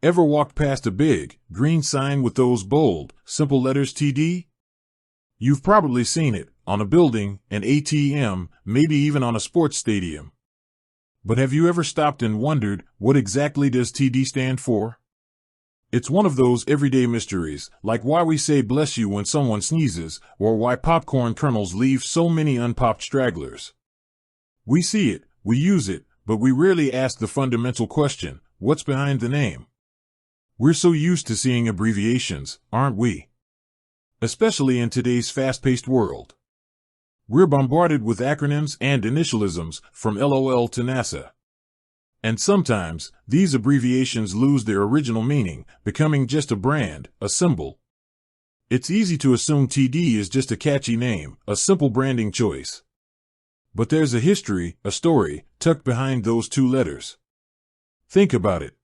Ever walked past a big, green sign with those bold, simple letters TD? You've probably seen it on a building, an ATM, maybe even on a sports stadium. But have you ever stopped and wondered, what exactly does TD stand for? It's one of those everyday mysteries, like why we say bless you when someone sneezes, or why popcorn kernels leave so many unpopped stragglers. We see it, we use it, but we rarely ask the fundamental question, what's behind the name? We're so used to seeing abbreviations, aren't we? Especially in today's fast-paced world. We're bombarded with acronyms and initialisms, from LOL to NASA. And sometimes, these abbreviations lose their original meaning, becoming just a brand, a symbol. It's easy to assume TD is just a catchy name, a simple branding choice. But there's a history, a story, tucked behind those two letters. Think about it.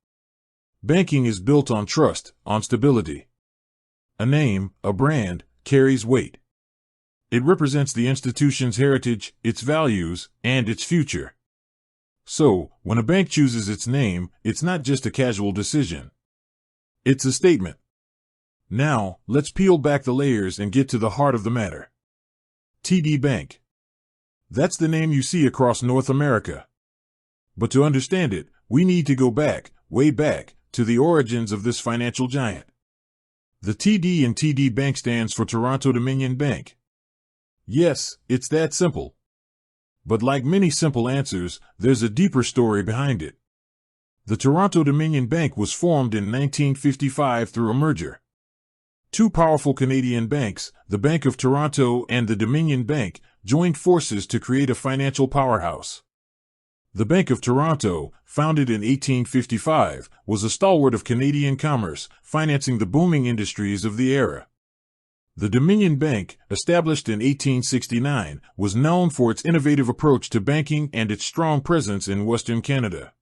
Banking is built on trust, on stability. A name, a brand, carries weight. It represents the institution's heritage, its values, and its future. So, when a bank chooses its name, it's not just a casual decision. It's a statement. Now, let's peel back the layers and get to the heart of the matter. TD Bank. That's the name you see across North America. But to understand it, we need to go back, way back, to the origins of this financial giant. The TD in TD Bank stands for Toronto Dominion Bank. Yes, it's that simple. But like many simple answers, there's a deeper story behind it. The Toronto Dominion Bank was formed in 1955 through a merger. Two powerful Canadian banks, the Bank of Toronto and the Dominion Bank, joined forces to create a financial powerhouse. The Bank of Toronto, founded in 1855, was a stalwart of Canadian commerce, financing the booming industries of the era. The Dominion Bank, established in 1869, was known for its innovative approach to banking and its strong presence in Western Canada.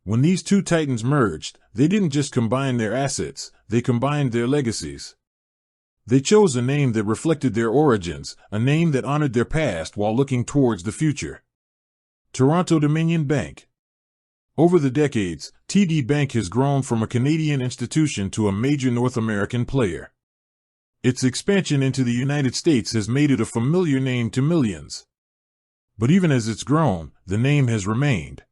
When these two titans merged, they didn't just combine their assets, they combined their legacies. They chose a name that reflected their origins, a name that honored their past while looking towards the future. Toronto Dominion Bank. Over the decades, TD Bank has grown from a Canadian institution to a major North American player. Its expansion into the United States has made it a familiar name to millions. But even as it's grown, the name has remained.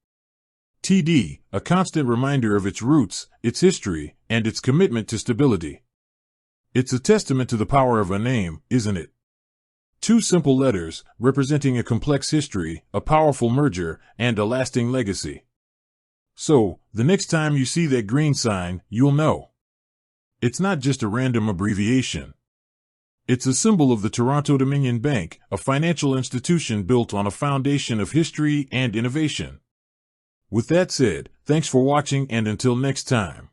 TD, a constant reminder of its roots, its history, and its commitment to stability. It's a testament to the power of a name, isn't it? Two simple letters, representing a complex history, a powerful merger, and a lasting legacy. So, the next time you see that green sign, you'll know. It's not just a random abbreviation. It's a symbol of the Toronto Dominion Bank, a financial institution built on a foundation of history and innovation. With that said, thanks for watching and until next time.